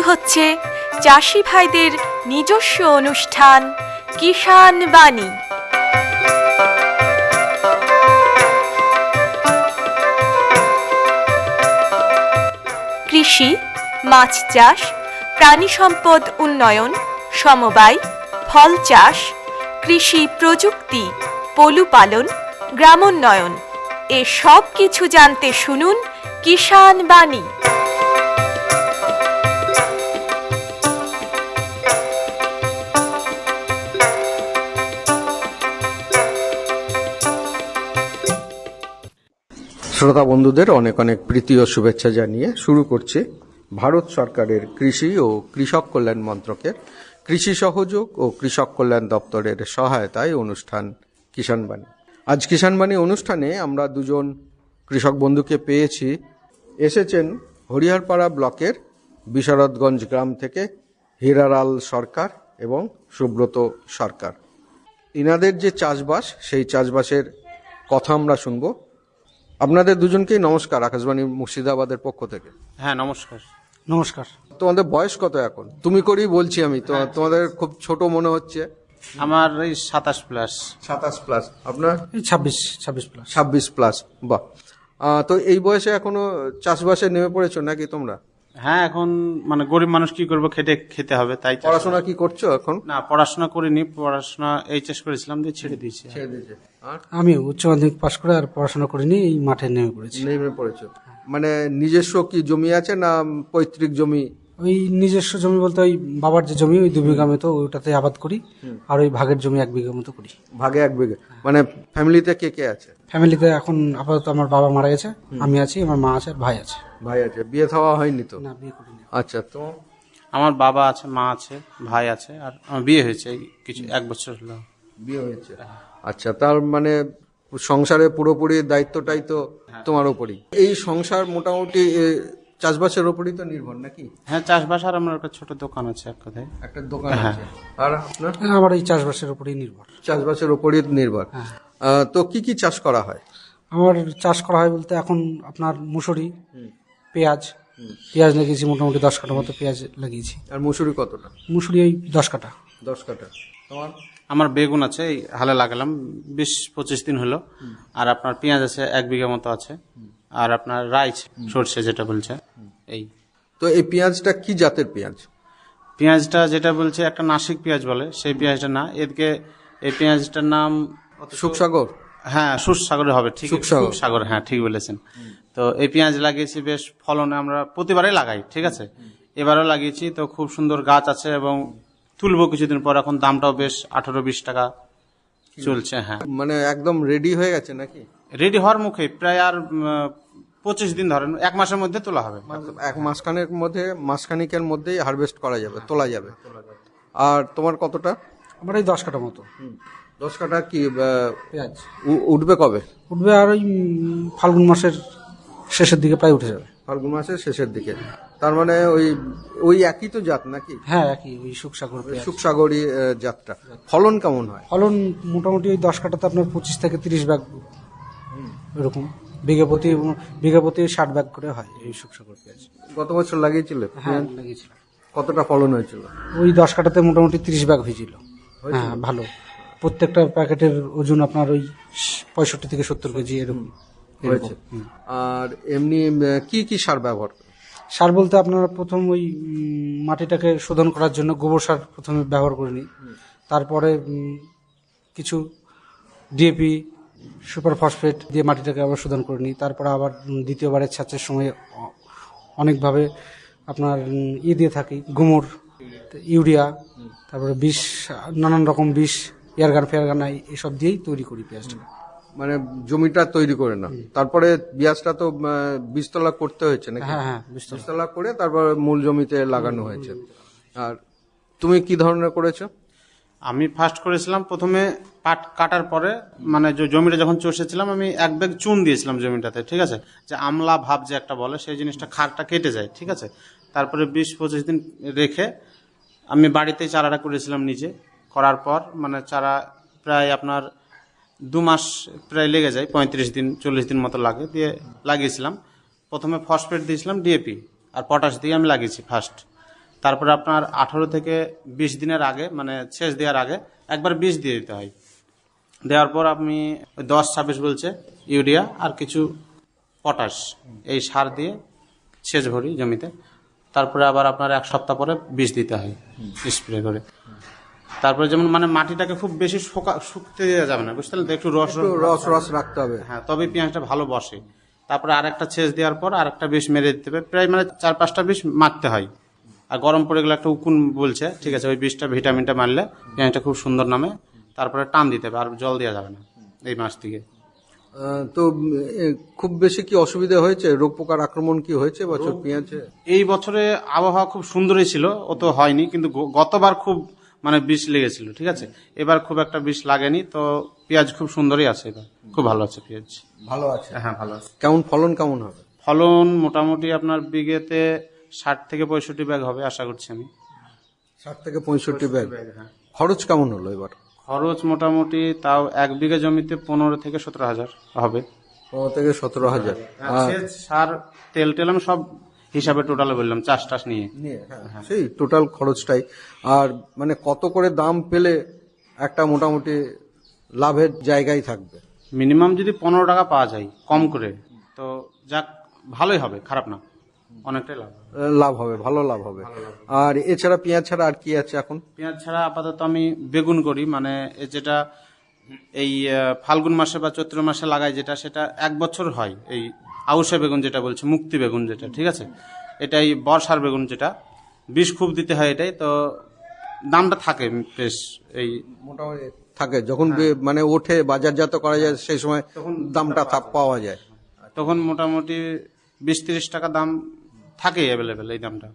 হচ্ছে চাষি ভাইদের নিজস্ব অনুষ্ঠান কিষাণ বাণী। কৃষি, মাছ চাষ, প্রাণী সম্পদ উন্নয়ন, সমবায়, ফল চাষ, কৃষি প্রযুক্তি, পশুপালন, গ্রামোন্নয়ন এ সব কিছু জানতে শুনুন কিষাণ বাণী। শ্রোতা বন্ধুদের অনেক অনেক প্রীতি ও শুভেচ্ছা জানিয়ে শুরু করছি ভারত সরকারের কৃষি ও কৃষক কল্যাণ মন্ত্রকের কৃষি সহযোগ ও কৃষক কল্যাণ দপ্তরের সহায়তায় অনুষ্ঠান কিষাণ বাণী। আজ কিষাণ বাণী অনুষ্ঠানে আমরা দুজন কৃষক বন্ধুকে পেয়েছি। এসেছেন হরিহরপাড়া ব্লকের বিশারদগঞ্জ গ্রাম থেকে হীরালাল সরকার এবং সুব্রত সরকার। ইনাদের যে চাষবাস, সেই চাষবাসের কথা আমরা শুনবো। আপনাদের দুজনকেই নমস্কার আকাশবাণী মুর্শিদাবাদের পক্ষ থেকে। হ্যাঁ, নমস্কার। নমস্কার। তোমাদের বয়স কত এখন? তুমি করেই বলছি আমি তো, তোমাদের খুব ছোট মনে হচ্ছে। আমার এই 27 প্লাস। 27 প্লাস। আপনার? এই 26 প্লাস। 26 প্লাস। বাহ। তো এই বয়সে এখনো চাষবাসে নেমে পড়েছো নাকি তোমরা? হ্যাঁ, এখন মানে গরিব মানুষ কি করবো, খেতে হবে, তাই। পড়াশোনা কি করছো এখন? না, পড়াশোনা করিনি। পড়াশোনা এইচএস করেছিলাম, দিয়ে ছেড়ে দিয়েছি। ছেড়ে দিয়েছে। আর আমি উচ্চ মাধ্যমিক পাশ করে আর পড়াশোনা করিনি, এই মাঠে নেমে পড়েছি। নেমে পড়েছো মানে নিজস্ব কি জমি আছে না পৈতৃক জমি? ওই নিজস্ব জমি বলতে ওই বাবার যে জমি, ওই 2 বিঘা মতো, ওইটাতে আবাদ করি। আর ওই ভাগের জমি 1 বিঘা মতো করি। ভাগে 1 বিঘা। মানে ফ্যামিলিতে কে কে আছে? ফ্যামিলিতে এখন আপাতত আমার বাবা মারা গেছে, আমি আছি, আমার মা আছে আর ভাই আছে। ভাই আছে। বিয়ে থাওয়া হয়নি তো? না, বিয়ে করিনি। আচ্ছা। তো আমার বাবা আছে, মা আছে, ভাই আছে, আর আমার বিয়ে হয়েছে এই কিছু 1 বছর হলো। বিয়ে হয়েছে। আচ্ছা, তার মানে সংসারে পুরোপুরি দায়িত্বটাই তো তোমার উপরই। এই সংসার মোটামুটি চাষবাসের উপরই তো নির্ভর নাকি? হ্যাঁ, চাষবাস, আর আমার একটা ছোট দোকান আছে, এক কথায় একটা দোকান আছে। আর আপনার? আমার এই চাষবাসের উপরেই নির্ভর। চাষবাসের উপরই নির্ভর। তো কি কি চাষ করা হয়? আমার চাষ করা হয় বলতে এখন আপনার মুসুরি, পেঁয়াজ লাগিয়েছি, মোটামুটি 10 কাঠা মতো পেঁয়াজ লাগিয়েছি। আর মুসুরি কতটা? মুসুরি ওই 10 কাঠা। 10 কাঠা। তোমার? আমার বেগুন আছে, এই হালে লাগালাম 20-25 দিন হলো। আর আপনার পেঁয়াজ আছে 1 বিঘা মতো আছে। আর আপনার রাইস, সর্ষে যেটা বলছে, এই। তো এই পেঁয়াজটা কি জাতের পেঁয়াজ? পেঁয়াজটা যেটা বলছে একটা নাসিক পেঁয়াজ বলে, সেই পেঁয়াজটা না। এদিকে এই পেঁয়াজটার নাম সুখসাগর। হ্যাঁ, সুখসাগরে হবে, ঠিক। সুখসাগর, হ্যাঁ, ঠিক বলেছেন। তো এই পেঁয়াজ লাগিয়েছি, বেশ ফলনে আমরা প্রতিবারই লাগাই, ঠিক আছে। এবারও লাগিয়েছি, তো খুব সুন্দর গাছ আছে এবং তুলবো কিছুদিন পর। এখন দামটাও বেশ 18-20 টাকা চলছে। হ্যাঁ, মানে একদম রেডি হয়ে গেছে নাকি? রেডি হওয়ার মুখে, প্রায় আর 25 দিন ধরেন, 1 মাসের মধ্যে তোলা হবে। মাসখানিকের মধ্যেই হারভেস্ট করা যাবে, তোলা যাবে। আর তোমার কতটা? আমার এই 10 কাঠা মতো। 10 কাঠা কি পেঁয়াজ উঠবে কবে? উঠবে আর ওই ফাল্গুন মাসের শেষের দিকে প্রায় উঠে যাবে। ফাল্গুন মাসের শেষের দিকে। তার মানে ওই একই তো জাত নাকি? হ্যাঁ, একই, ওই সুখসাগর পেঁয়াজ। সুখসাগরী জাতটা। ফলন কেমন হয়? ফলন মোটামুটি ওই 10 কাঠাতে আপনার 25 থেকে 30 ব্যাগ এরকম। বিঘা প্রতি 60 ব্যাগ করে হয় এই সুখসাগর পেঁয়াজ। গত বছর লাগিয়েছিলে? হ্যাঁ, লাগিয়েছিলাম। কতটা ফলন হয়েছিল? ওই 10 কাঠাতে মোটামুটি 30 ব্যাগ হয়েছিল। হ্যাঁ, ভালো। প্রত্যেকটা প্যাকেটের ওজন আপনার ওই 65 থেকে 70 কেজি এরকম হয়েছে। আর এমনি কি কি সার ব্যবহার? সার বলতে আপনারা প্রথম ওই মাটিটাকে শোধন করার জন্য গোবর সার প্রথমে ব্যবহার করে নিই। তারপরে কিছু ডিএপি, সুপার ফসফেট দিয়ে মাটিটাকে আবার শোধন করে নিই। তারপরে আবার দ্বিতীয়বারের ছাঁচের সময় অনেকভাবে আপনার দিয়ে থাকি, গোমর, ইউরিয়া, তারপরে বিষ, নানান রকম বিষ, এয়ারগান ফেয়ারগান এসব দিয়েই তৈরি করি পেঁয়াজটা। মানে জমিটা তৈরি করে না, তারপরে পেঁয়াজটা তো বীজতলা করতে হয়েছে নাকি? হ্যাঁ, বীজতলা করে তারপর মূল জমিতে লাগানো হয়েছে। আর তুমি কি ধরনের করেছো? আমি ফার্স্ট করেছিলাম প্রথমে পাট কাটার পরে, মানে জমিটা যখন চষেছিলাম, আমি 1 ব্যাগ চুন দিয়েছিলাম জমিটাতে, ঠিক আছে। যে আমলা ভাব যে একটা বলে, সেই জিনিসটা, খারটা কেটে যায়, ঠিক আছে। তারপরে 20-25 দিন রেখে আমি বাড়িতেই চারাটা করেছিলাম নিজে। করার পর মানে চারা প্রায় আপনার 2 মাস প্রায় লেগে যায়, 35 দিন 40 দিন মতো লাগে, দিয়ে লাগিয়েছিলাম। প্রথমে ফসফেট দিয়েছিলাম, ডিএপি আর পটাশ দিয়ে আমি লাগিয়েছি ফার্স্ট। তারপরে আপনার 18 থেকে 20 দিনের আগে মানে সেচ দেওয়ার আগে একবার বীজ দিয়ে দিতে হয়। দেওয়ার পর আপনি 10-26 বলছে ইউরিয়া আর কিছু পটাশ এই সার দিয়ে সেচ ভরি জমিতে। তারপরে আবার আপনার 1 সপ্তাহ পরে বীজ দিতে হয় স্প্রে করে। তারপরে যেমন মানে মাটিটাকে খুব বেশি শুকতে দেওয়া যাবে না, বুঝতে পারলেন তো, একটু রস রস রস রাখতে হবে। হ্যাঁ, তবে পেঁয়াজটা ভালো বসে। তারপরে আরেকটা সেচ দেওয়ার পর আরেকটা বিষ মেরে দিতে হবে, প্রায় মানে 4-5টা বিষ মারতে হয়। আর গরম পড়ে গেলে একটা উকুন বলছে, ঠিক আছে, ওই বিষটা ভিটামিনটা মারলে পেঁয়াজটা খুব সুন্দর নামে। তারপরে টান দিতে হবে, আর জল দেওয়া যাবে না এই মাস থেকে। তো খুব বেশি কি অসুবিধা হয়েছে, রোগ পোকার আক্রমণ কি হয়েছে বছর পেঁয়াজে? এই বছরে আবহাওয়া খুব সুন্দরই ছিল, অত হয়নি, কিন্তু গতবার খুব মানে বিষ লেগেছিল, ঠিক আছে। এবার খুব একটা বিষ লাগেনি, তো পেঁয়াজ খুব সুন্দরই আছে, এবার খুব ভালো আছে পেঁয়াজ। ভালো আছে? হ্যাঁ, ভালো আছে। কেমন ফলন কেমন হবে? ফলন মোটামুটি আপনার বিঘেতে 60 থেকে 65 ব্যাগ হবে আশা করছি আমি। 60 থেকে 65 ব্যাগ। হ্যাঁ। খরচ কেমন হলো এবার? খরচ মোটামুটি তাও 1 বিঘা জমিতে 15 থেকে 17 হাজার হবে। 15 থেকে 17,000। সেচ, সার, তেল টেল আমি সব হিসাবে টোটালে বললাম, চাষ টাস নিয়ে। সেই টোটাল খরচটাই। আর মানে কত করে দাম পেলে একটা মোটামুটি লাভের জায়গায় থাকবে? মিনিমাম যদি 15 টাকা পাওয়া যায় কম করে, তো যাক ভালোই হবে, খারাপ না, অনেকটাই লাভ হবে। লাভ হবে, ভালো লাভ হবে। আর এছাড়া পেঁয়াজ ছাড়া আর কি আছে এখন? পেঁয়াজ ছাড়া আপাতত আমি বেগুন করি, মানে যেটা এই ফাল্গুন মাসে বা চৈত্র মাসে লাগাই, যেটা সেটা 1 বছর হয়। এই আউশে বেগুন যেটা বলছে, মুক্তি বেগুন যেটা, ঠিক আছে, এটাই বর্ষার বেগুন, যেটা বিষ খুব দিতে হয় এটাই, তো দামটা থাকে বেশ, এই মোটামুটি থাকে যখন মানে ওঠে বাজারজাত করা যায় সেই সময় তখন দামটা পাওয়া যায়। তখন মোটামুটি 20-30 টাকা দাম থাকে অ্যাভেলেবেল এই দামটা।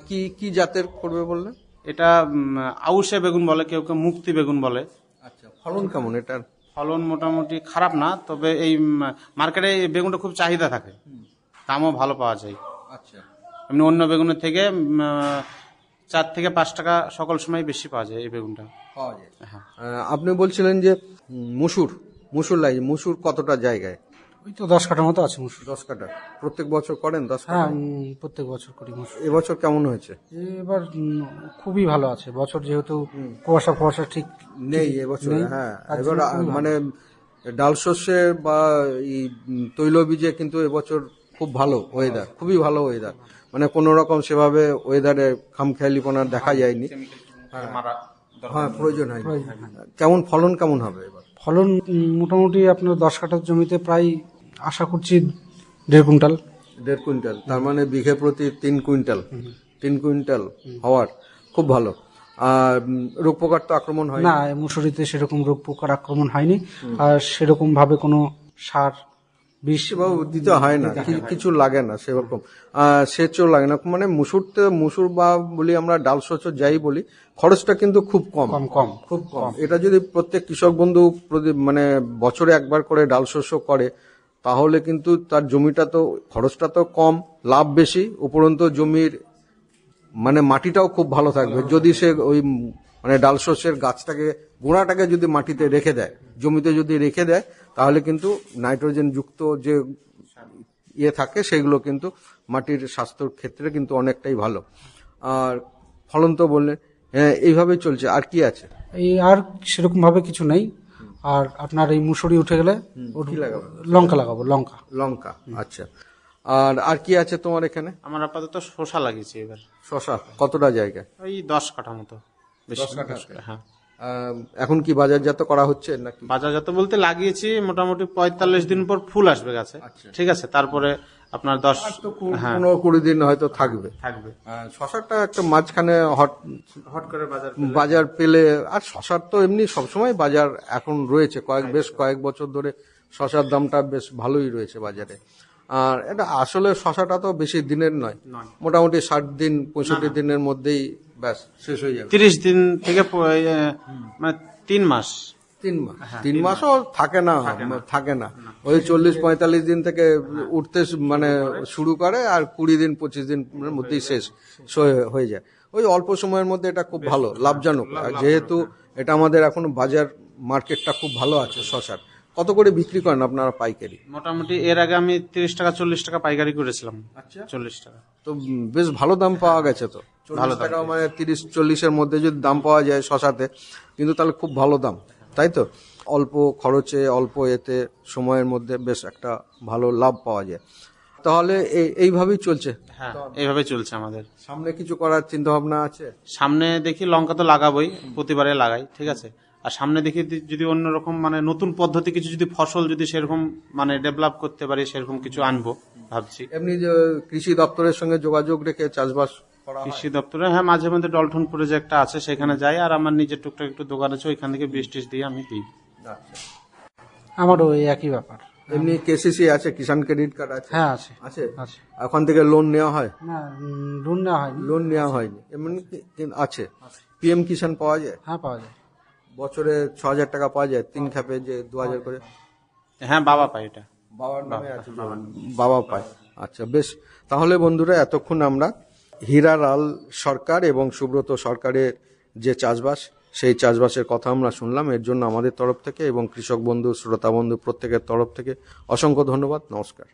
কি কি জাতের করবে বললেন? এটা আউশে বেগুন বলে, কেউ কেউ মুক্তি বেগুন বলে। আচ্ছা, ফলন কেমন এটার? ফলন মোটামুটি খারাপ না, তবে এই মার্কেটে এই বেগুনটা খুব চাহিদা থাকে, দামও ভালো পাওয়া যায়। আচ্ছা, এমনি অন্য বেগুনের থেকে 4 থেকে 5 টাকা সকল সময় বেশি পাওয়া যায় এই বেগুনটা। পাওয়া যায়। হ্যাঁ। আপনি বলছিলেন যে মুসুর লাগে, মুসুর কতটা জায়গায়? ওই তো 10 কাঠার মতো আছে মসুর। 10 কাঠা। প্রত্যেক বছর করেন 10 হ্যাঁ, কাঠা? প্রত্যেক বছর করি মসুর। এবছর কেমন হয়েছে? এবার খুবই ভালো আছে, বছর যেহেতু কুয়াশা ঠিক নেই এবছর। নেই, হ্যাঁ, তার এবার জন্য খুবই ভালো। মানে ডাল শস্যে বা এই তৈলবীজে কিন্তু এবছর খুব ভালো ওয়েদার, খুবই ভালো ওয়েদার, মানে কোনো রকম সেভাবে ওয়েদারে খামখেয়ালিপনা দেখা যায়নি। হ্যাঁ, প্রয়োজন হয়। কেমন ফলন কেমন হবে এবার? ফলন মোটামুটি আপনার 10 কাঠার জমিতে প্রায় আশা করছি 1.5 কুইন্টাল। 1.5 কুইন্টাল, তার মানে বিঘে প্রতি 3 কুইন্টাল। 3 কুইন্টাল হওয়ার খুব ভালো। আর রোগ পোকার তো আক্রমণ হয় না, এই মুসুরিতে সেরকম রোগ পোকার আক্রমণ হয়নি, আর সেরকম ভাবে কোনো সার বিষ দিতে হয় না, কিছু লাগে না সেরকম। সেচও লাগে না, মানে মুসুর বা বলি আমরা ডাল শস্য যাই বলি, খরচটা কিন্তু খুব কম, খুব কম। এটা যদি প্রত্যেক কৃষক বন্ধু মানে বছরে একবার করে ডাল শস্য করে, তাহলে কিন্তু তার জমিটা তো খরচটা তো কম, লাভ বেশি, উপরন্তু জমির মানে মাটিটাও খুব ভালো থাকবে। যদি সে ওই মানে ডাল শস্যের গাছটাকে, গোড়াটাকে যদি মাটিতে রেখে দেয়, জমিতে যদি রেখে দেয়, তাহলে কিন্তু নাইট্রোজেন যুক্ত যে থাকে সেগুলো কিন্তু মাটির স্বাস্থ্যের ক্ষেত্রে কিন্তু অনেকটাই ভালো। আর ফলন তো বললেন, হ্যাঁ, এইভাবেই চলছে। আর কি আছে? এই আর সেরকম ভাবে কিছু নেই। আর আপনার এই মুসুরি উঠে গেলে কি লাগাবো? লঙ্কা লাগাবো, লঙ্কা। আচ্ছা, আর কি আছে তোমার এখানে? আমার আপাতত শসা লাগিয়েছি এবার। শসা কতটা জায়গায়? ওই 10 কাঠা মতো। 10 কাঠা? হ্যাঁ। এখন কি বাজারজাত করা হচ্ছে নাকি? বাজারজাত বলতে লাগিয়েছি মোটামুটি 45 দিন পর ফুল আসবে গাছে, ঠিক আছে, তারপরে আপনার 10 15-20 দিন হয়তো থাকবে। শসাটা একটা মাঝখানে হট করে বাজার পেলে, আর শসার তো এমনি সবসময় বাজার এখন রয়েছে, বেশ কয়েক বছর ধরে শসার দামটা বেশ ভালোই রয়েছে বাজারে। আর এটা আসলে শসাটা তো বেশি দিনের নয়, মোটামুটি 60 দিন 65 দিনের মধ্যেই ব্যাস শেষ হয়ে যাবে। 30 দিন থেকে মানে 3 মাস। 3 মাসও থাকে না, ওই 40-45 দিন থেকে উঠতে মানে শুরু করে, আর 20 দিন 25 দিনের মধ্যেই শেষ হয়ে যায়। ওই অল্প সময়ের মধ্যে এটা খুব ভালো লাভজনক। আর যেহেতু এটা আমাদের এখন বাজার মার্কেটটা খুব ভালো আছে শসার। কত করে বিক্রি করেন আপনারা পাইকারি? মোটামুটি এর আগে আমি 30 টাকা 40 টাকা পাইকারি করেছিলাম। আচ্ছা, 40 টাকা। তো বেশ ভালো দাম পাওয়া গেছে তো। ভালো 40 দাম টাকা মানে 30-40-এর মধ্যে যদি দাম পাওয়া যায় শশাতে, কিন্তু তাহলে খুব ভালো দাম, তাই তো? অল্প খরচে অল্প এতে সময়ের মধ্যে বেশ একটা ভালো লাভ পাওয়া যায়। তাহলে এইভাবেই চলছে। হ্যাঁ, এইভাবে চলছে আমাদের। সামনে কিছু করার চিন্তা ভাবনা আছে? সামনে দেখি লঙ্কা তো লাগাবোই, প্রতিবারে লাগাই, ঠিক আছে। আর সামনে দেখি যদি অন্যরকম মানে নতুন পদ্ধতি কিছু যদি ফসল যদি সেরকম মানে ডেভেলপ করতে পারি, সেরকম কিছু আনবো ভাবছি। এমনি যে কৃষি দপ্তরের সঙ্গে যোগাযোগ রেখে চাষবাস করা হয়? কৃষি দপ্তরে হ্যাঁ মাঝে মধ্যে ডলটনপুরে যে একটা আছে সেখানে যাই, আর আমার নিজের টুকটাক একটু দোকান আছে, ওইখান থেকে বীজ টিজ দিয়ে আমি দিই। আচ্ছা। আমারও এই একই ব্যাপার। এমনি কেসিসি আছে, কিষাণ ক্রেডিট কার্ড আছে? হ্যাঁ আছে। আছে। আছে। এখন থেকে লোন নেওয়া হয়? না, লোন নেওয়া হয়নি। লোন নেওয়া হয়নি, এমনি আছে। পিএম কিষাণ পাওয়া যায়? হ্যাঁ পাওয়া যায়। বছরে 6,000 টাকা পাওয়া যায়, 3 খাপে যে 2,000 করে? হ্যাঁ, বাবা পাই এটা। বাবার নামে আছে, বাবা পায়। আচ্ছা, বেশ। তাহলে বন্ধুরা, এতক্ষণ আমরা হীরালাল সরকার এবং সুব্রত সরকারের যে চাষবাস, সেই চাষবাসের কথা আমরা শুনলাম। এর জন্য আমাদের তরফ থেকে এবং কৃষক বন্ধু, শ্রোতা বন্ধু প্রত্যেকের তরফ থেকে অসংখ্য ধন্যবাদ। নমস্কার।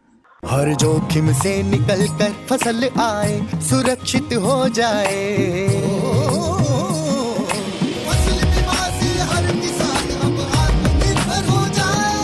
हर जोखिम से निकल कर फसल आए, सुरक्षित हो जाए। फसल बीमा से हर किसान अब आत्मनिर्भर हो जाए।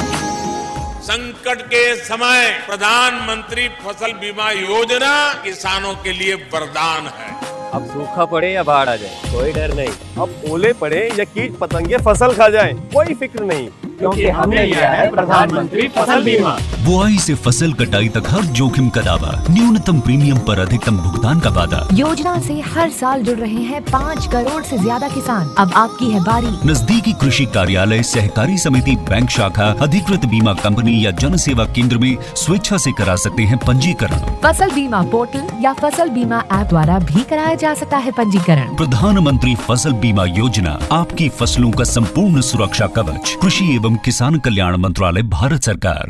संकट के समय प्रधानमंत्री फसल बीमा योजना किसानों के लिए वरदान है। अब सूखा पड़े या बाढ़ आ जाए, कोई डर नहीं। अब ओले पड़े या कीट पतंगे फसल खा जाए, कोई फिक्र नहीं, क्योंकि हमने लिया है प्रधानमंत्री फसल बीमा। बुआई से फसल कटाई तक हर जोखिम का दावा, न्यूनतम प्रीमियम पर अधिकतम भुगतान का वादा। योजना से हर साल जुड़ रहे हैं 5 करोड़ से ज्यादा किसान। अब आपकी है बारी। नजदीकी कृषि कार्यालय, सहकारी समिति, बैंक शाखा, अधिकृत बीमा कंपनी या जन सेवा केंद्र में स्वेच्छा से करा सकते हैं पंजीकरण। फसल बीमा पोर्टल या फसल बीमा ऐप द्वारा भी कराया जा सकता है पंजीकरण। प्रधानमंत्री फसल बीमा योजना, आपकी फसलों का संपूर्ण सुरक्षा कवच। कृषि एवं किसान कल्याण मंत्रालय, भारत सरकार।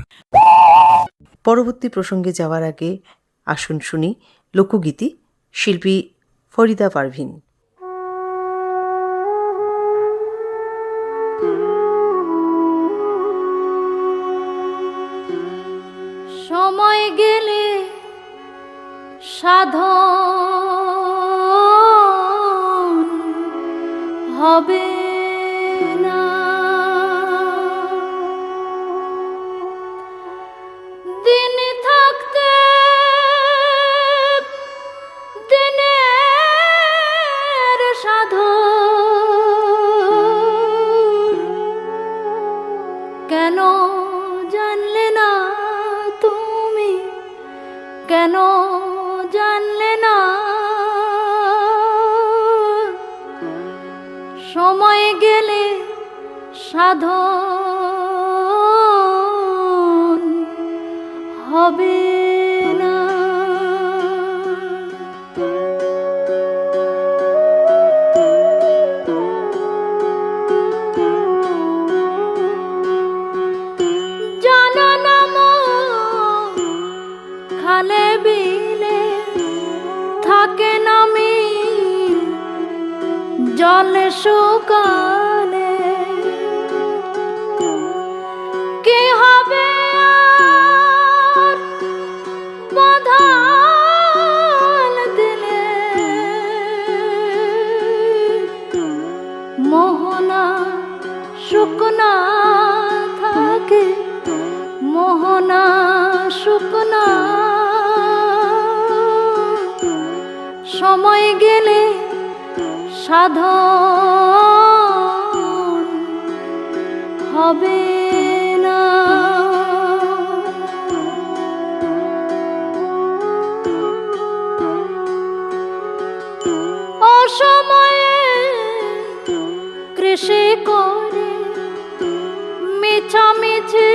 পরবর্তী প্রসঙ্গে যাওয়ার আগে আসুন শুনি লোকগীতি, শিল্পী ফরিদা পারভিন। সময় গেলে সাধন হবে না, দিন থাকতে দিনের সাধন কেন জানলে না তুমি, কেন জানলে না সময় গেলে সাধন হবে না। জানা নাম খালে বিলে থাকে নামি জলে শুকালে, কি হবে আর বাঁধাল দিলে, মোহনা শুকনা থাকে, মোহনা শুকনা সময় গেলে সাধন হবে না। অসময়ে কৃষি করে মিছামিছি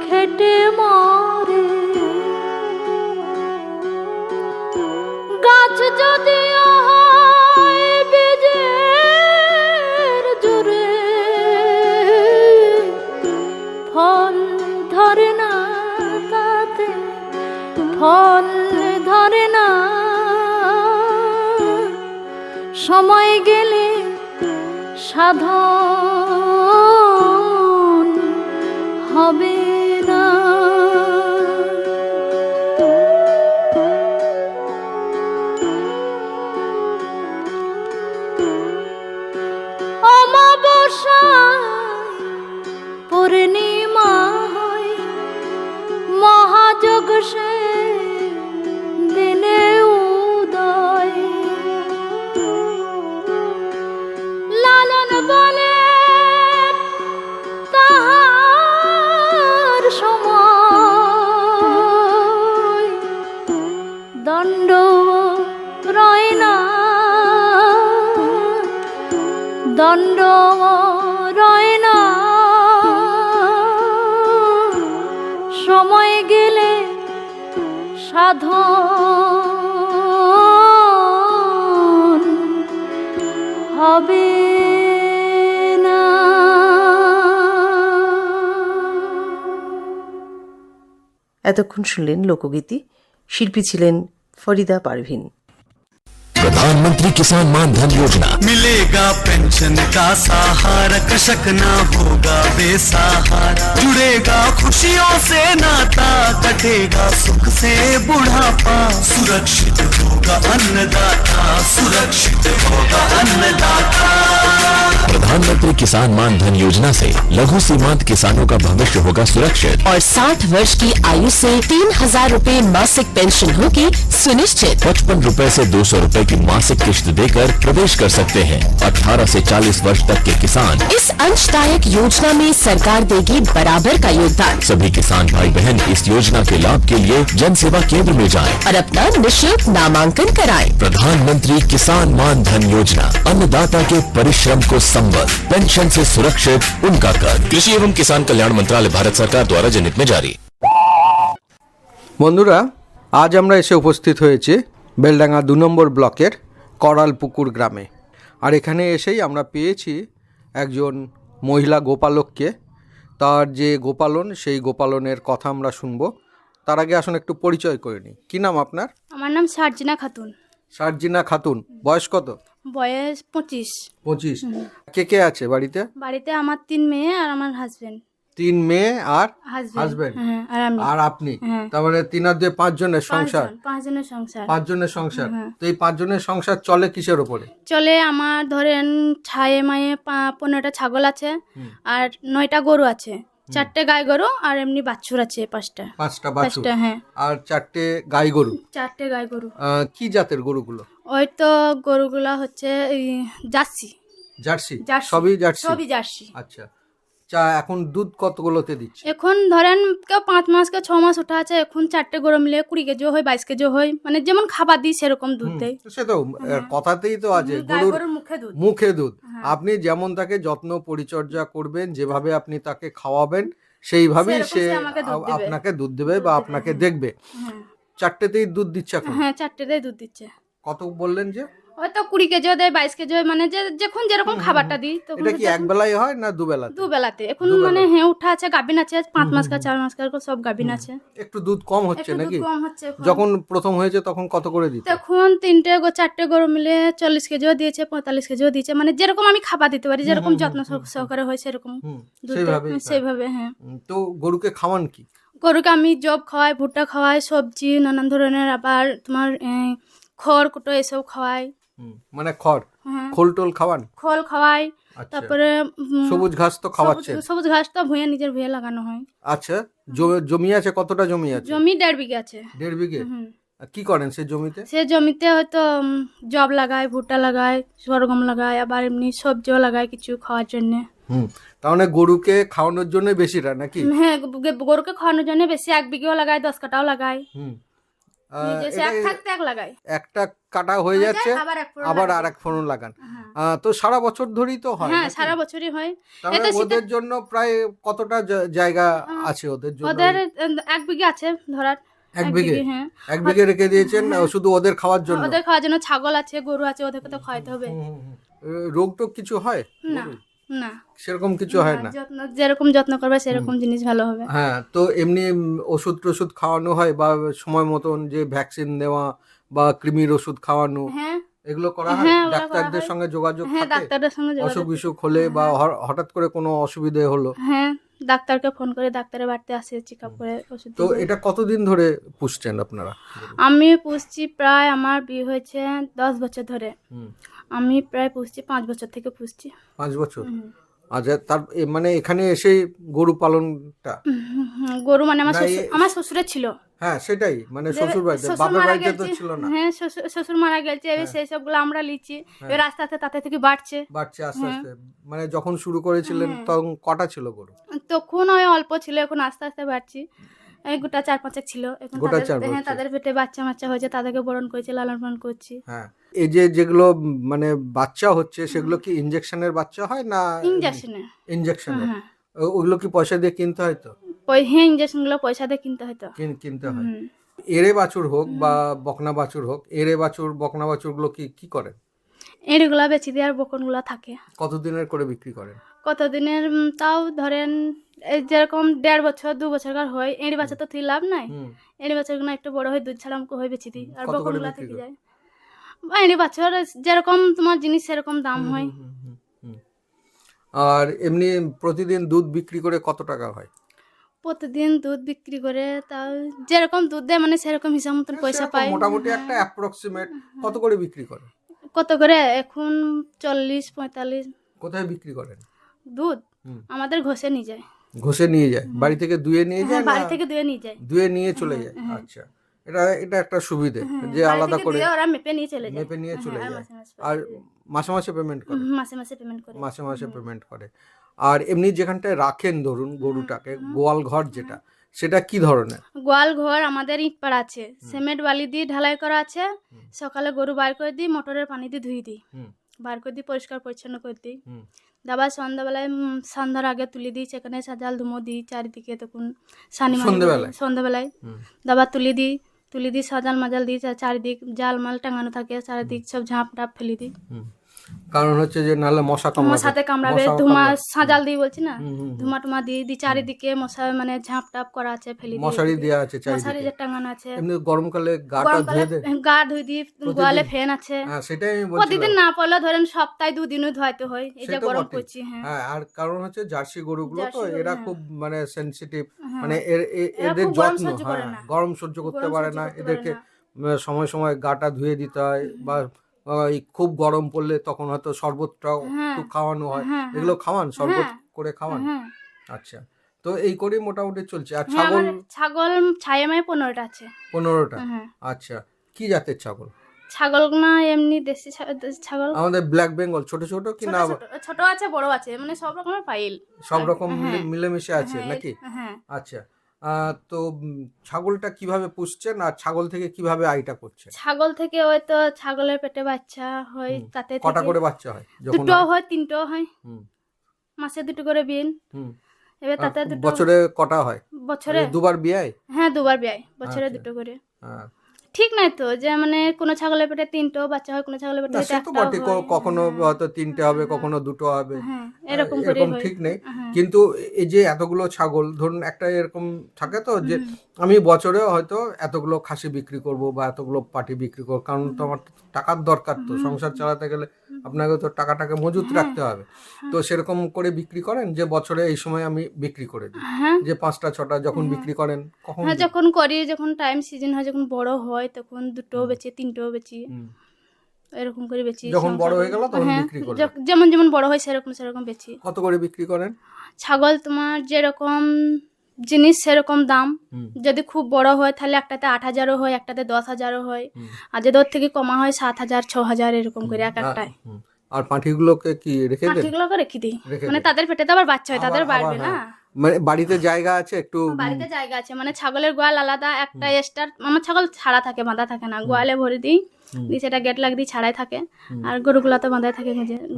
খেটে মরে, গাছ যদি হয় বীজের জুড়ে, ফল ধরে না তাতে, ফল ধরে না সময় গেলে সাধন হবে না। সে দিনে উদয় লালন বলে তাহার সময় দণ্ড রয় না দণ্ড রয় না সময় গেলে সাধন হবে না। এতক্ষণ শুনলেন লোকগীতি। শিল্পী ছিলেন ফরিদা পারভিন। प्रधानमंत्री किसान मान धन योजना, मिलेगा पेंशन का सहारा, कृषक ना होगा बेसहारा, जुड़ेगा खुशियों से नाता, कटेगा सुख से बुढ़ापा, सुरक्षित होगा अन्नदाता, सुरक्षित होगा अन्नदाता। प्रधानमंत्री किसान मान धन योजना से लघु सीमांत किसानों का भविष्य होगा सुरक्षित और 60 वर्ष की आयु से 3000 रूपए मासिक पेंशन होगी सुनिश्चित। 55 रूपए से 200 रूपए की मासिक किश्त देकर प्रवेश कर सकते हैं। 18 से 40 वर्ष तक के किसान इस अंशदायक योजना में सरकार देगी बराबर का योगदान। सभी किसान भाई बहन इस योजना के लाभ के लिए जन सेवा केंद्र में जाएं और अपना निःशुल्क नामांकन कराएं। प्रधानमंत्री किसान मान धन योजना, अन्नदाता के परिश्रम को संबल, पेंशन से सुरक्षित उनका कर। कृषि एवं किसान कल्याण मंत्रालय, भारत सरकार द्वारा जनहित में जारी। বন্ধুরা, আজ আমরা এসে উপস্থিত হয়েছি বেলডাঙ্গা 2 নম্বর ব্লকের করালপুকুর গ্রামে। আর এখানে এসেই আমরা পেয়েছি একজন মহিলা গোপালককে। তার যে গোপালন, সেই গোপালনের কথা আমরা শুনবো। তার আগে আসুন একটু পরিচয় করে নিই। কী নাম আপনার? আমার নাম সার্জিনা খাতুন। সার্জিনা খাতুন। বয়স কত? বয়স 25। 25। কে কে আছে বাড়িতে? বাড়িতে আমার 3 মেয়ে আর আমার হাজবেন্ড। 3 মেয়ে আর হাজবেন্ড। হাজবেন্ড আর আমি। আর আপনি। হ্যাঁ। তার মানে 3 আর 2 5 জনের সংসার। 5 জনের সংসার। 5 জনের সংসার। হ্যাঁ। তো এই 5 জনের সংসার চলে কিসের উপরে? চলে আমার ধরেন ছায়ে মায়ে 15টা ছাগল আছে আর 9টা গরু আছে, 4টে গাই গরু আর এমনি বাছুর আছে 5টা। 5টা বাছুর। 5টা, হ্যাঁ। আর 4টে গাই গরু। 4টে গাই গরু। কি জাতের গরুগুলো? ওই তো গরুগুলা হচ্ছে জার্সি। জার্সি। জার্সি। সবই জার্সি। সবই জার্সি। আচ্ছা। এখন দুধ কতগুলোতে দিচ্ছে? এখন ধরেন কেউ 5 মাস কেউ 6 মাস ওঠা আছে। এখন 4টে গরু মিলে 20 কেজি হয়, 22 কেজি হয়, মানে যেমন খাবার দিই সেরকম দুধ দেয়। সে তো কথাতেই তো আছে, গাই গরুর গরুর মুখে দুধ। মুখে দুধ। আপনি যেমন তাকে যত্ন পরিচর্যা করবেন, যেভাবে আপনি তাকে খাওয়াবেন, সেইভাবেই সেরকম সে সে আমাকে দুধ দেবে। আপনাকে দুধ দেবে বা আপনাকে দেখবে। হ্যাঁ। 4টেতেই দুধ দিচ্ছে এখন? হ্যাঁ, 4টেতেই দুধ দিচ্ছে। কত বললেন যে? হয়তো 20 কেজিও দেয়, 22 কেজি হয়, মানে যখন যেরকম খাবারটা দিই তখন। এটা কি এক বেলাই হয় না দুবেলা? দুবেলাতে। এখন মানে হ্যাঁ উঠা আছে, গাভিন আছে, 5 মাস কা 4 মাস কা সব গাভিন আছে। একটু দুধ কম হচ্ছে একটু নাকি? দুধ কম হচ্ছে এখন। যখন প্রথম হয়েছে তখন কত করে দিত? তখন 4টে গরু মিলে 40 কেজিও দিয়েছে, 45 কেজিও দিয়েছে, মানে যেরকম আমি খাবার দিতে পারি, যেরকম যত্ন সহকারে হয় সেরকম দুধ দেয়। সেইভাবে। হ্যাঁ। তো গরুকে খাওয়ান কি? গরুকে আমি জব খাওয়াই, ভুট্টা খাওয়াই, সবজি নানান ধরনের, আবার তোমার খড় কুটো এসব খাওয়াই। মানে খড়, হ্যাঁ। খোল টোল খাওয়ান? খোল খাওয়াই। তারপরে সবুজ ঘাস তো খাওয়াচ্ছেন? সবুজ ঘাস তো ভুঁয়ে নিজের ভুঁয়ে লাগানো হয়। আচ্ছা। জমি আছে? কতটা জমি আছে? জমি 1.5 বিঘা আছে। 1.5 বিঘে? কি করেন সেই জমিতে? সে জমিতে হয়তো জব লাগায়, ভুট্টা লাগায়, সরগম লাগায়, আবার এমনি সবজিও লাগায় কিছু খাওয়ার জন্য। তার মানে গরুকে খাওয়ানোর জন্য বেশিটা নাকি? হ্যাঁ, গরুকে খাওয়ানোর জন্য বেশি। 1 বিঘেও লাগায়, 10 কাটাও লাগায়। নিজে এক থাকতে এক লাগায়। একটা কাটা হয়ে যাচ্ছে, আবার আরেক ফোড়ন লাগান। তো সারা বছর ধরেই তো হয়? হ্যাঁ, সারা বছরই হয়। তাহলে ওদের জন্য প্রায় কতটা জায়গা আছে ওদের জন্য? ওদের 1 বিঘা আছে ধরার। 1 বিঘে? হ্যাঁ। 1 বিঘে রেখে দিয়েছেন শুধু ওদের খাওয়ার জন্য? ওদের খাওয়ার জন্য। ছাগল আছে, গরু আছে, ওদেরকে তো খাওয়াতে হবে। রোগ টোগ কিছু হয় না? না, সেরকম কিছু হয় না। যেরকম যত্ন করবে সেরকম জিনিস ভালো হবে। হ্যাঁ। তো এমনি ওষুধ খাওয়ানো হয় বা সময় মতন যে ভ্যাকসিন দেওয়া বা কৃমির ওষুধ খাওয়ানো, হ্যাঁ, এগুলো করা হয়? ডাক্তারদের সঙ্গে যোগাযোগ হ্যাঁ, ডাক্তারদের সঙ্গে অসুখ বিসুখ হলে বা হঠাৎ করে কোনো অসুবিধে হলো? হ্যাঁ, ডাক্তারকে ফোন করে ডাক্তারের বাড়িতে আসে, চেক আপ করে ওষুধ। তো এটা কতদিন ধরে পুষছেন আপনারা? আমি পুষছি প্রায়, আমার বিয়ে হয়েছে 10 বছর ধরে। আমি প্রায় পুষছি 5 বছর থেকে পুষছি। 5 বছর? আচ্ছা, তার মানে এখানে এসে গরু পালনটা, গরু মানে আমার না, আমার শ্বশুরের ছিল। হ্যাঁ সেটাই, মানে যে শ্বশুর বাড়িতে, শ্বশুর বাপের মারা বাড়িতে তো গেছে, ছিল না। হ্যাঁ শ্বশুর মারা গেছে, এবার সেই সবগুলো আমরা লিখছি, এবার আস্তে আস্তে তাতে থেকে বাড়ছে। বাড়ছে আস্তে আস্তে। মানে যখন শুরু করেছিলেন তখন কটা ছিল গরু? তখন ওই অল্প ছিল, এখন আস্তে আস্তে বাড়ছি। এই গোটা 4-5 ছিল, এখন গোটা তাদের 4-5 হ্যাঁ তাদের পেটে বাচ্চা হয়েছে, তাদেরকে বরণ করেছি, লালন পালন করছি। হ্যাঁ, এই যে যেগুলো মানে বাচ্চা হচ্ছে সেগুলো কি ইনজেকশনের বাচ্চা হয় না ইঞ্জেকশনে। ইনজেকশনের? হ্যাঁ। ওগুলো কি পয়সা দিয়ে কিনতে হয়? তো হ্যাঁ, ইঞ্জেকশনগুলো পয়সা দিয়ে কিনতে হয়তো। কিনতে হয়। এরে বাছুর হোক বা বকনা বাছুর হোক, এরে বাছুর বকনা বাছুরগুলো কি করেন? এড়িগুলা বেচি দিয়ে, আর বকনগুলা থাকে। কতদিনের করে বিক্রি করেন? কতদিনের তাও ধরেন এই যেরকম 1.5 বছর 2 বছরকার হয়, এড়ি বাচ্চা তো লাভ নাই। এড়ি বাচ্চাগুলো একটু বড় হয়, দুধ ছাড়া আমাকে হয়ে বেচি দিই, আর কত করে বকনগুলা বিক্রি থেকে করেন? যায়। এড়ি বাচ্চার যেরকম তোমার জিনিস সেরকম দাম হয়। আর এমনি প্রতিদিন দুধ বিক্রি করে কত টাকা হয়? প্রতিদিন দুধ বিক্রি করে তাও যেরকম দুধ দেয় মানে সেরকম হিসাব মতন পয়সা সেরকম পাই। মোটামুটি একটা অ্যাপ্রক্সিমেট কত করে বিক্রি করে? কত করে এখন 40-45। কোথায় বিক্রি করেন? দুধ আমাদের ঘষে নিয়ে যায়। ঘষে নিয়ে যায়? বাড়ি থেকে দুয়ে নিয়ে যায়? হ্যাঁ, বাড়ি থেকে দুয়ে নিয়ে যায়। দুয়ে নিয়ে চলে যায়। আচ্ছা, এটা একটা সুবিধে যে বাড়ি আলাদা থেকে করে দিয়ে ওরা মেপে নিয়ে চলে যায়। মেপে নিয়ে চলে আর যায়। মাসে আর মাসে মাসে পেমেন্ট করে? মাসে মাসে পেমেন্ট করে। মাসে মাসে পেমেন্ট করে। আর এমনি যেখানটায় রাখেন ধরুন গরুটাকে, গোয়াল ঘর যেটা, সেটা কি ধরনের? গোয়াল ঘর আমাদের ইট পাড়া আছে, সিমেন্ট বালি দিয়ে ঢালাই করা আছে। সকালে গরু বার করে দিই, মোটরের পানি দিয়ে ধুই দিই, বার করে দিই, পরিষ্কার পরিচ্ছন্ন করে দিই। আবার সন্ধ্যাবেলায় সন্ধ্যার আগে তুলে দিই, সেখানে সাজাল ধুমো দিই চারিদিকে, তখন সানি সন্ধ্যাবেলায় দাবার তুলে দিই সাজাল মাজাল দিই, চারিদিক জাল মাল টাঙানো থাকে, চারিদিক সব ঝাঁপ টাপ ফেলে দিই। কারণ হচ্ছে যে নাহলে মশা মশাতে কামড়াবে, ধুমা সাজাল দিই বলছি না, ধুমা টুমা দিয়ে চারিদিকে মশা মানে ঝাঁপ টাপ করা আছে, ফেলে দিই। মশারি দেওয়া আছে মশারি চারিদিকে? যে টাঙানো আছে। এমনি গরমকালে গাটা ধুয়ে দেন? গা ধুই দিই, গোয়ালে ফ্যান আছে। হ্যাঁ, সেটাই আমি প্রতিদিন বলছিলাম। না পড়লে ধরেন সপ্তাহে 2 দিনও ধোয়াতে হয়, এই যে সেটা গরম বটে। করছি। হ্যাঁ, হ্যাঁ, আর কারণ হচ্ছে জার্সি গরুগুলো তো জার্সি গরু, এরা হ্যাঁ। খুব মানে সেনসিটিভ, হ্যাঁ। মানে এরা এদের খুব গরম যত্ন, সহ্য করে হ্যাঁ, না। গরম সহ্য করতে গরম পারে সহ্য না, করতে পারে এদেরকে না। সময় সময় গাটা ধুয়ে দিতে হয়, বা এই খুব গরম পড়লে তখন হয়তো শরবতটাও হ্যাঁ। একটু খাওয়ানো হয়। হ্যাঁ, এগুলো খাওয়ান, শরবত হ্যাঁ। করে খাওয়ান? হ্যাঁ। আচ্ছা, তো এই করেই মোটামুটি চলছে। আর হ্যাঁ, ছাগল? ছাগল ছায়া মায়ে 15টা আছে। 15টা? হ্যাঁ। আচ্ছা, কি জাতের ছাগল? ছাগল না এমনি দেশি ছাগল, আমাদের ব্ল্যাক বেঙ্গল, ছোট ছোট কি না? ছোট আছে, বড় আছে, মানে সব রকমের পাইল, সব রকম হ্যাঁ। মিলেমিশে আছে হ্যাঁ, নাকি? হ্যাঁ। আচ্ছা, তো ছাগলটা কিভাবে পুষছেন আর ছাগল থেকে কিভাবে আয়টা করছেন? ছাগল থেকে ওই তো ছাগলের পেটে বাচ্চা হয়, তাতে কটা থেকে করে বাচ্চা হয়? যখন 2টো হয় 3টো হয়, হুম, মাসে 2টো করে বিন। হুম। এবার তাতে আর 2টো বছরে কটা হয়? বছরে দুবার বিয়ায়? হ্যাঁ 2বার বিয়ায়, বছরে আচ্ছা। 2টো করে। হ্যাঁ, ঠিক নাই তো, যে মানে কোনো ছাগলের পেটে 3টো বাচ্চা হয়, কোনো ছাগলের পেটে না সে তো 1টা বটে, হয়। কখনো হয়তো 3টে হবে, কখনো 2টো হবে, হ্যাঁ, এরকম করে এরকম হয়। ঠিক নেই। হ্যাঁ। কিন্তু এই যে এতগুলো ছাগল, ধরুন একটা এরকম থাকে তো যে আমি বছরে হয়তো এতগুলো খাসি বিক্রি করব বা এতগুলো পাটি বিক্রি করব, কারণ তো আমার টাকার দরকার, তো সংসার চালাতে গেলে আপনাকে তো টাকাটাকে মজুত রাখতে হবে। তো সেরকম করে বিক্রি করেন যে বছরে এই সময় আমি বিক্রি করে দিই, হ্যাঁ। যে 5টা 6টা যখন বিক্রি করেন কখন? হ্যাঁ, যখন করি, যখন টাইম সিজন হয়, যখন বড় হয়, তখন 2টো বেচি, 3টো বেচি, এরকম করে বেচি। যখন বড় হয়ে গেল তখন হ্যাঁ, বিক্রি করেন? যেমন যেমন বড় হয় সেরকম বেচি। কত করে বিক্রি করেন? ছাগল তোমার যেরকম জিনিস সেরকম দাম। যদি খুব বড় হয় তাহলে একটাতে 8,000ও হয়, একটাতে 10,000ও হয়, আর যদি ওর থেকে কমা হয় 7,000 6,000 এরকম করে এক একটায়। আর পাঁঠিগুলোকে কি রেখে দেন? পাখিগুলোকে রেখে দিই, মানে তাদের পেটে তো আবার বাচ্চা হয়, তাদের বাড়বে না। মানে বাড়িতে জায়গা আছে একটু? বাড়িতে জায়গা আছে, মানে ছাগলের গোয়াল আলাদা একটা এক্সট্রা, আমার ছাগল ছাড়া থাকে, বাঁধা থাকে না, গোয়ালে ভরে দিই, দিয়ে সেটা গেট লাগ দিই, ছাড়াই থাকে। আর গরুগুলা তো বাঁধাই থাকে,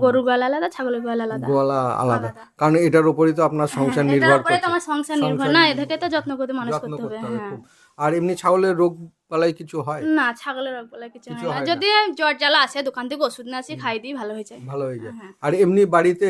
গরুর গোয়াল আলাদা, ছাগলের গোয়াল আলাদা। গোয়ালা আলাদা, কারণ এটার উপরই তো আপনার সংসার নির্ভর এটার উপরে করছে। তো আমার সংসার নির্ভর না, এদেরকে তো যত্ন করতে মানুষ করতে হবে। হ্যাঁ। খুব। আর এমনি ছাগলের রোগ বালাই কিছু হয়? না, ছাগলের রোগ বলে কিছু হয় না, যদি জ্বর জ্বালা আসে দোকান থেকে ওষুধ না আসি খাই দিই, ভালো হয়ে যায়। ভালো হয়ে যায়। আর এমনি বাড়িতে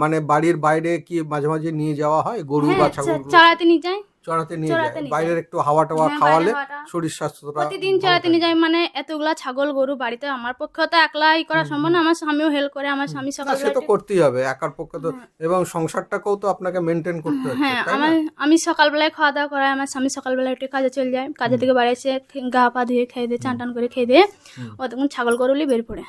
মানে বাড়ির বাইরে কি মাঝে মাঝে নিয়ে যাওয়া হয় গরু বা ছাগল? চড়াতে নিয়ে যায়, চড়াতে নিয়ে যায়, বাইরের একটু হাওয়া টাওয়া খাওয়ালে শরীর স্বাস্থ্যটা প্রতিদিন চড়াতে নিয়ে যায়। মানে এতগুলা ছাগল গরু বাড়িতে আমার পক্ষে তো একলা করা সম্ভব না, আমার স্বামীও হেল্প করে, আমার স্বামী সে তো করতেই হবে একার পক্ষে তো, এবং সংসারটাকেও তো আপনাকে মেনটেন করতে হচ্ছে। হ্যাঁ, আমি সকালবেলায় খাওয়া দাওয়া করাই, আমার স্বামী সকালবেলায় একটু কাজে চলে যায়, কাজে থেকে বাড়ি এসে গা পা ধুয়ে খেয়ে দিয়ে, চান টান করে খেয়ে দিয়ে ও তখন ছাগল গরুলি বের পড়ে।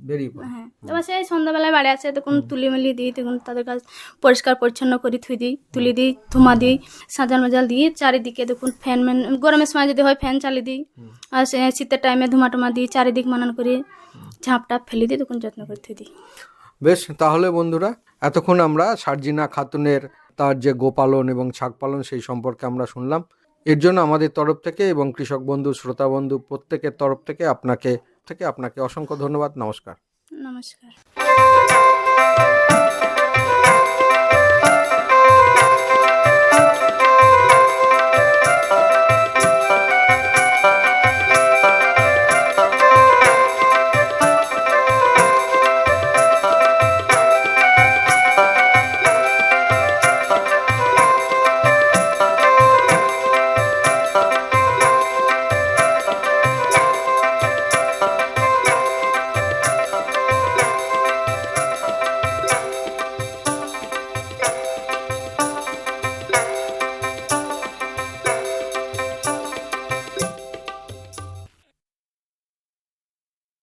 বেরিয়ে পড়ে। হ্যাঁ, তারপর সেই সন্ধ্যাবেলায় বাড়ি আসে তখন তুলি মিলি দিই, তখন তাদের কাছে পরিষ্কার পরিচ্ছন্ন করে থুই দিই, তুলি দিই, ধুমা দিই, সাজাল মাজাল দিয়ে চারিদিকে দেখুন ফ্যান ম্যান, গরমের সময় যদি হয় ফ্যান চালিয়ে দিই, আর শীতের টাইমে ধুমা টুমা দিই, চারিদিক মানান করে ঝাঁপ টাপ ফেলে দিই, তখন যত্ন করে থুই দিই। বেশ, তাহলে বন্ধুরা এতক্ষণ আমরা সার্জিনা খাতুনের তার যে গোপালন এবং ছাগ পালন সেই সম্পর্কে আমরা শুনলাম। এর জন্য আমাদের তরফ থেকে এবং কৃষক বন্ধু শ্রোতা বন্ধু প্রত্যেকের তরফ থেকে আপনাকে অসংখ্য ধন্যবাদ। নমস্কার। নমস্কার।